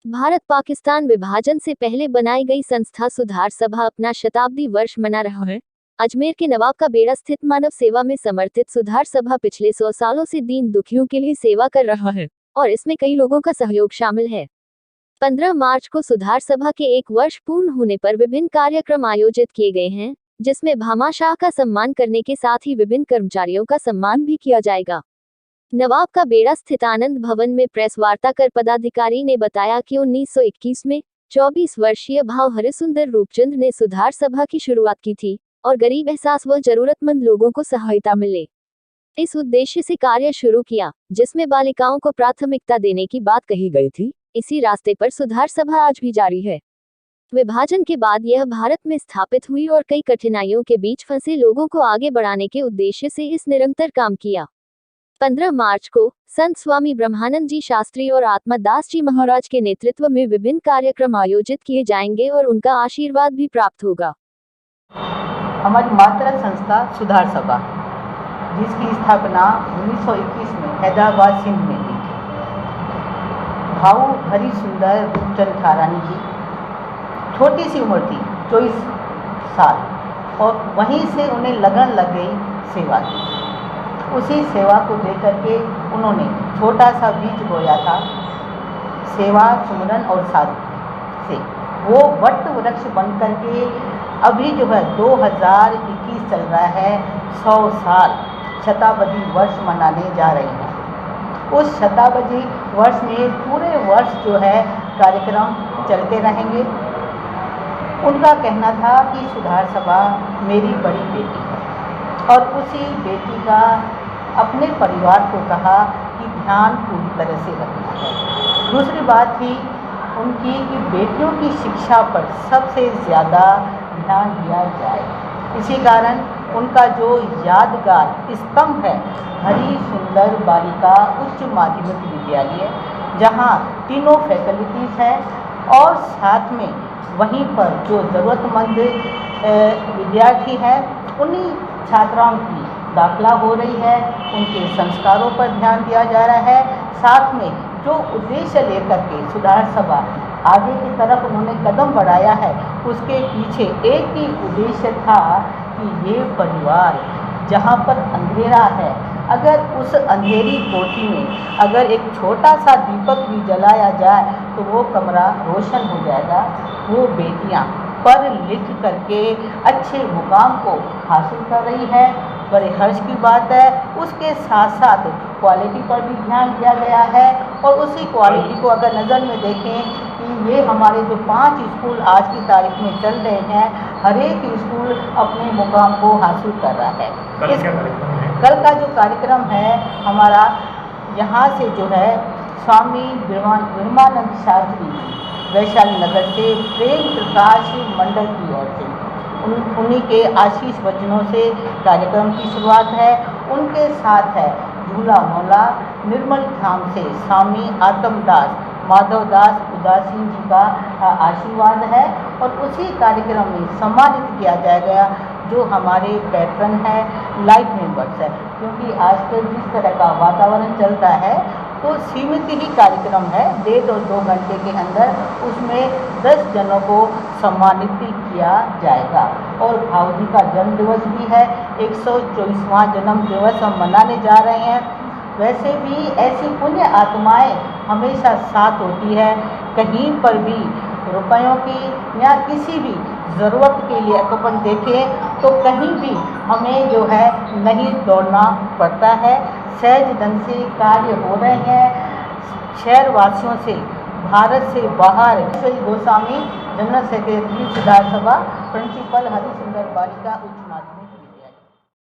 भारत पाकिस्तान विभाजन से पहले बनाई गई संस्था सुधार सभा अपना शताब्दी वर्ष मना रहा है। अजमेर के नवाब का बेड़ा स्थित मानव सेवा में समर्पित सुधार सभा पिछले 100 सालों से दीन दुखियों के लिए सेवा कर रहा है और इसमें कई लोगों का सहयोग शामिल है। 15 मार्च को सुधार सभा के 1 वर्ष पूर्ण होने पर विभिन्न कार्यक्रम आयोजित किए गए हैं, जिसमें भामाशाह का सम्मान करने के साथ ही विभिन्न कर्मचारियों का सम्मान भी किया जाएगा। नवाब का बेड़ा स्थित आनंद भवन में प्रेस वार्ता कर पदाधिकारी ने बताया कि 1921 में 24 वर्षीय भाव हरिसुंदर रूपचंद ने सुधार सभा की शुरुआत की थी और गरीब एहसास व जरूरतमंद लोगों को सहायता मिले, इस उद्देश्य से कार्य शुरू किया, जिसमें बालिकाओं को प्राथमिकता देने की बात कही गई थी। इसी रास्ते पर सुधार सभा आज भी जारी है। विभाजन के बाद यह भारत में स्थापित हुई और कई कठिनाइयों के बीच फंसे लोगों को आगे बढ़ाने के उद्देश्य से इस निरंतर काम किया। 15 मार्च को संत स्वामी ब्रह्मानंद जी शास्त्री और आत्मदास जी महाराज के नेतृत्व में विभिन्न कार्यक्रम आयोजित किए जाएंगे और उनका आशीर्वाद भी प्राप्त होगा। हमारी मातृ संस्था सुधार सभा, जिसकी स्थापना 1921 में हैदराबाद सिंध में हुई थी। भाऊ हरिसुंदर रूपचंद ठारानी जी छोटी सी उम्र थी, 24 साल, और वहीं से उन्हें लगन लग गई सेवा की। उसी सेवा को लेकर के उन्होंने छोटा सा बीज बोया था, सेवा, सुमरन और साधु से वो वट वृक्ष बन करके अभी जो है 2021 चल रहा है, 100 साल शताब्दी वर्ष मनाने जा रहे हैं। उस शताब्दी वर्ष में पूरे वर्ष जो है कार्यक्रम चलते रहेंगे। उनका कहना था कि सुधार सभा मेरी बड़ी बेटी है और उसी बेटी का अपने परिवार को कहा कि ध्यान पूरी तरह से रखना है। दूसरी बात थी उनकी कि बेटियों की शिक्षा पर सबसे ज़्यादा ध्यान दिया जाए। इसी कारण उनका जो यादगार स्तंभ है हरिसुंदर बालिका उच्च माध्यमिक विद्यालय, जहां तीनों फैकल्टीज़ हैं और साथ में वहीं पर जो ज़रूरतमंद विद्यार्थी हैं उन्हीं छात्राओं की दाखिला हो रही है, उनके संस्कारों पर ध्यान दिया जा रहा है। साथ में जो उद्देश्य लेकर के सुधार सभा आगे की तरफ उन्होंने कदम बढ़ाया है, उसके पीछे एक ही उद्देश्य था कि ये परिवार जहाँ पर अंधेरा है, अगर उस अंधेरी कोठी में अगर एक छोटा सा दीपक भी जलाया जाए तो वो कमरा रोशन हो जाएगा। वो बेटियाँ पढ़ लिख करके अच्छे मुकाम को हासिल कर रही है, बड़े हर्ष की बात है। उसके साथ साथ क्वालिटी पर भी ध्यान दिया गया है और उसी क्वालिटी को अगर नज़र में देखें कि ये हमारे जो 5 स्कूल आज की तारीख में चल रहे हैं, हर एक स्कूल अपने मुकाम को हासिल कर रहा है। कल का जो कार्यक्रम है हमारा, यहाँ से जो है स्वामी ब्रह्मानंद शास्त्री वैशाली नगर से प्रेम प्रकाश मंडल की ओर से उन्हीं के आशीष वचनों से कार्यक्रम की शुरुआत है। उनके साथ है झूला मोहल्ला निर्मल धाम से स्वामी आत्मदास माधवदास उदासीन जी का आशीर्वाद है और उसी कार्यक्रम में सम्मानित किया जाएगा जो हमारे पैट्रन है, लाइफ मेंबर्स है। क्योंकि आजकल जिस तरह का वातावरण चलता है तो सीमित ही कार्यक्रम है, 1.5 घंटे के अंदर उसमें 10 जनों को सम्मानित किया जाएगा। और भाऊ जी का जन्म दिवस भी है, 124वां जन्म दिवस हम मनाने जा रहे हैं। वैसे भी ऐसी पुण्य आत्माएं हमेशा साथ होती है, कहीं पर भी रुपयों की या किसी भी ज़रूरत के लिए अपन देखें तो कहीं भी हमें जो है नहीं दौड़ना पड़ता है। सहज ढंग से कार्य हो रहे हैं। शहरवासियों से, भारत से बाहर गोस्वामी जनरल सेक्रेटरी सुधार सभा, प्रिंसिपल हरिसुंदर बालिका उच्च माध्यमिक